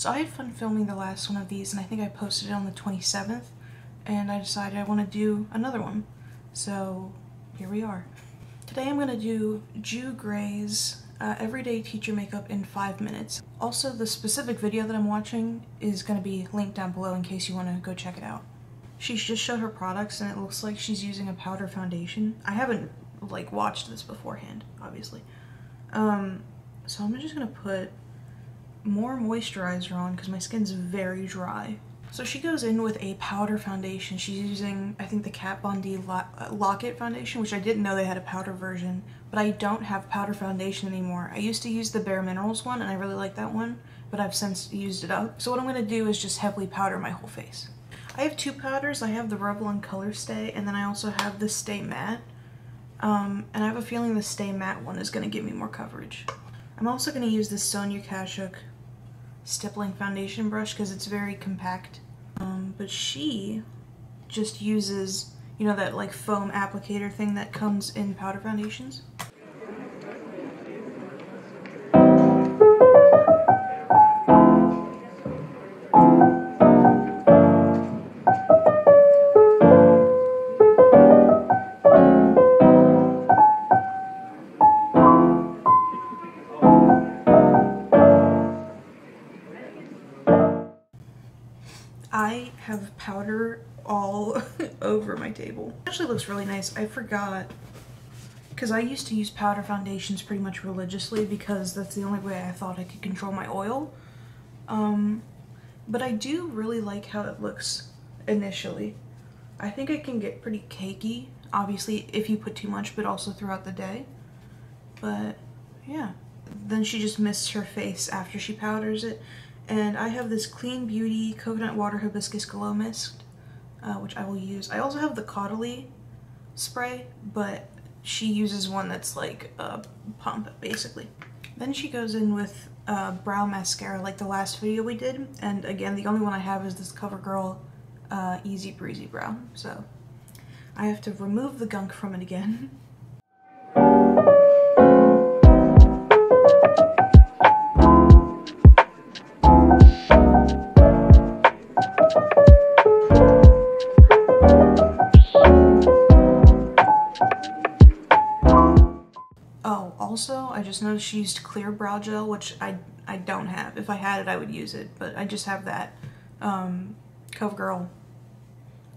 So I had fun filming the last one of these, and I think I posted it on the 27th, and I decided I want to do another one. So here we are. Today I'm going to do Ju Gray's Everyday Teacher Makeup in 5 minutes. Also, the specific video that I'm watching is going to be linked down below in case you want to go check it out. She just showed her products, and it looks like she's using a powder foundation. I haven't like watched this beforehand, obviously. So I'm just going to put more moisturizer on because my skin's very dry. So she goes in with a powder foundation. She's using, I think, the Kat Von D Lock-It foundation, which I didn't know they had a powder version, but I don't have powder foundation anymore. I used to use the Bare Minerals one, and I really like that one, but I've since used it up. So what I'm going to do is just heavily powder my whole face. I have two powders. I have the Revlon Color Stay, and then I also have the Stay Matte. And I have a feeling the Stay Matte one is going to give me more coverage. I'm also going to use this Sonia Kashuk stippling foundation brush because it's very compact. But she just uses, you know, that like foam applicator thing that comes in powder foundations. I have powder all over my table. It actually looks really nice. I forgot, because I used to use powder foundations pretty much religiously because that's the only way I thought I could control my oil. But I do really like how it looks initially. I think it can get pretty cakey, obviously if you put too much, but also throughout the day. But yeah, then she just mists her face after she powders it. And I have this Clean Beauty Coconut Water Hibiscus Glow Mist, which I will use. I also have the Caudalie spray, but she uses one that's like a pump, basically. Then she goes in with brow mascara like the last video we did. And again, the only one I have is this CoverGirl Easy Breezy Brow. So I have to remove the gunk from it again. Oh, also, I just noticed she used clear brow gel, which I don't have. If I had it, I would use it, but I just have that CoverGirl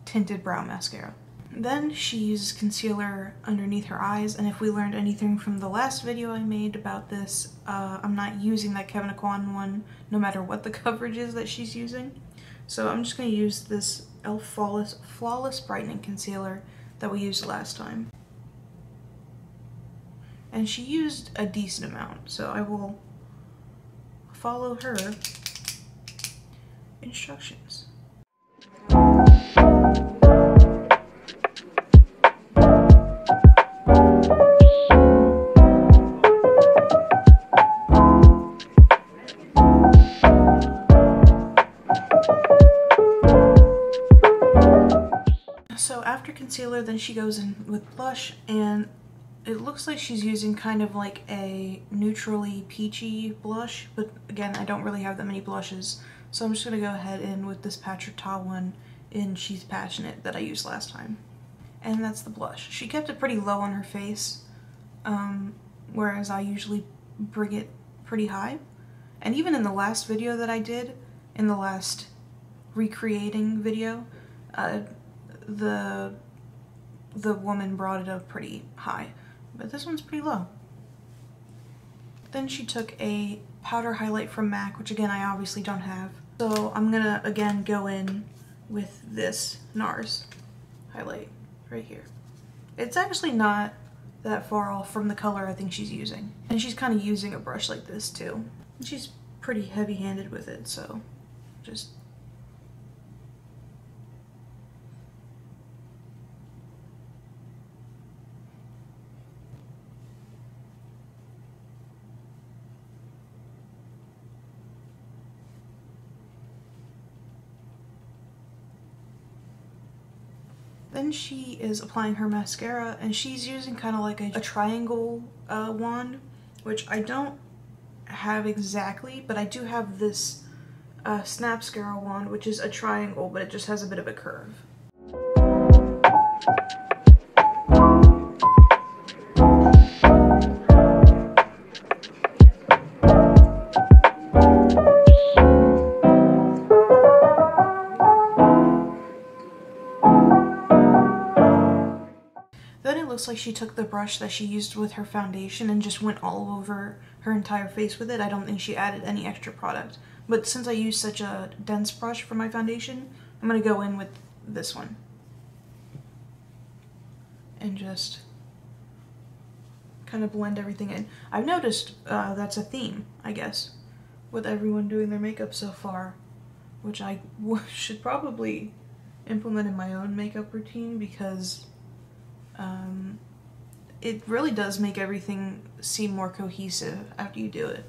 tinted brow mascara. Then she uses concealer underneath her eyes, and if we learned anything from the last video I made about this, I'm not using that Kevyn Aucoin one, no matter what the coverage is that she's using. So I'm just going to use this e.l.f. Flawless Brightening Concealer that we used last time. And she used a decent amount, so I will follow her instructions. So after concealer, then she goes in with blush, and it looks like she's using kind of like a neutrally peachy blush, but again, I don't really have that many blushes, so I'm just going to go ahead in with this Patrick Ta one in She's Passionate that I used last time. And that's the blush. She kept it pretty low on her face, whereas I usually bring it pretty high. And even in the last video that I did, in the last recreating video, the woman brought it up pretty high. But this one's pretty low. Then she took a powder highlight from MAC, which again I obviously don't have. So I'm gonna again go in with this NARS highlight right here. It's actually not that far off from the color I think she's using. And she's kind of using a brush like this too. And she's pretty heavy-handed with it, so just Then she is applying her mascara, and she's using kind of like a triangle wand, which I don't have exactly, but I do have this Snapscaro wand, which is a triangle, but it just has a bit of a curve. Then it looks like she took the brush that she used with her foundation and just went all over her entire face with it. I don't think she added any extra product. But since I used such a dense brush for my foundation, I'm going to go in with this one. And just kind of blend everything in. I've noticed that's a theme, I guess, with everyone doing their makeup so far, which I should probably implement in my own makeup routine because it really does make everything seem more cohesive after you do it.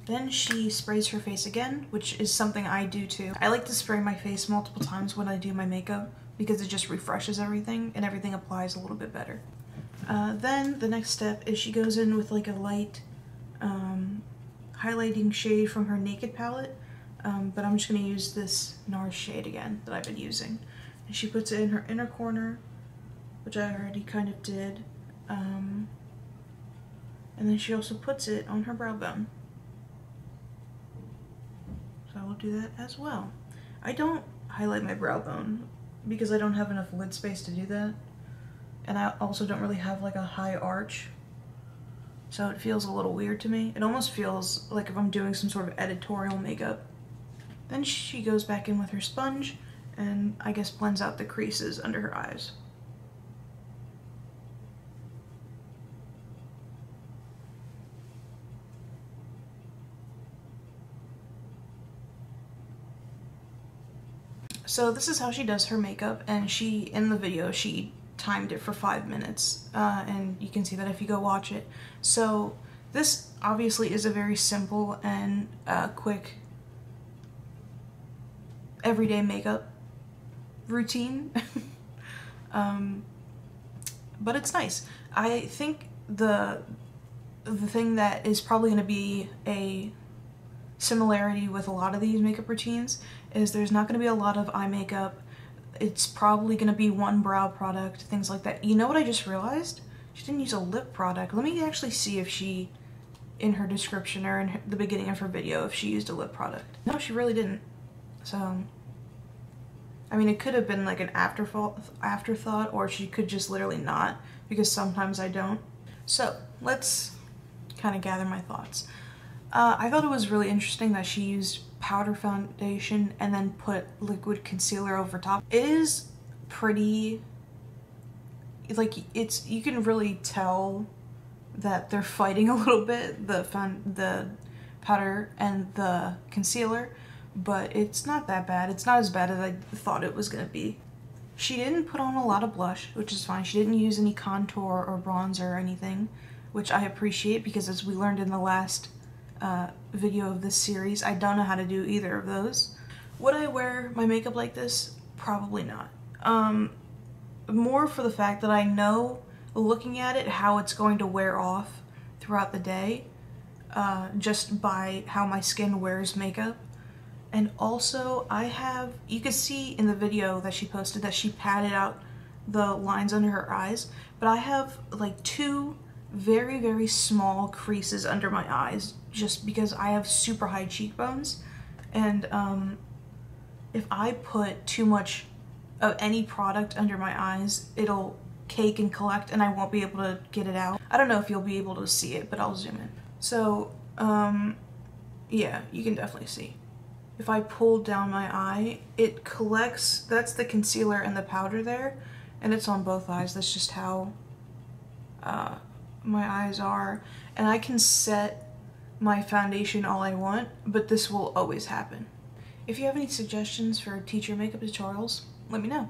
Then she sprays her face again, which is something I do too. I like to spray my face multiple times when I do my makeup because it just refreshes everything and everything applies a little bit better. Then the next step is she goes in with like a light highlighting shade from her Naked palette, but I'm just going to use this NARS shade again that I've been using. And she puts it in her inner corner, which I already kind of did, and then she also puts it on her brow bone. So I will do that as well. I don't highlight my brow bone because I don't have enough lid space to do that, and I also don't really have like a high arch, so it feels a little weird to me. It almost feels like if I'm doing some sort of editorial makeup. Then she goes back in with her sponge and I guess blends out the creases under her eyes. So this is how she does her makeup, and in the video, she timed it for 5 minutes, and you can see that if you go watch it. So this obviously is a very simple and quick everyday makeup routine, but it's nice. I think the thing that is probably going to be a similarity with a lot of these makeup routines is there's not going to be a lot of eye makeup. It's probably going to be one brow product, things like that. You know what I just realized? She didn't use a lip product. Let me actually see if she, in her description or in the beginning of her video, if she used a lip product. No, she really didn't. So, I mean, it could have been like an afterthought, or she could just literally not, because sometimes I don't. So, let's kind of gather my thoughts. I thought it was really interesting that she used powder foundation and then put liquid concealer over top. It is pretty, like, you can really tell that they're fighting a little bit, the powder and the concealer, but it's not that bad. It's not as bad as I thought it was gonna be. She didn't put on a lot of blush, which is fine. She didn't use any contour or bronzer or anything, which I appreciate because, as we learned in the last video of this series, I don't know how to do either of those. Would I wear my makeup like this? Probably not. More for the fact that I know, looking at it, how it's going to wear off throughout the day, just by how my skin wears makeup. And also, you could see in the video that she posted that she padded out the lines under her eyes, but I have like 2 very, very small creases under my eyes just because I have super high cheekbones, and if I put too much of any product under my eyes, it'll cake and collect and I won't be able to get it out. I don't know if you'll be able to see it, but I'll zoom in. So, yeah, you can definitely see. If I pull down my eye, it collects, that's the concealer and the powder there, and it's on both eyes. That's just how my eyes are, and I can set my foundation all I want, but this will always happen. If you have any suggestions for teacher makeup tutorials, let me know.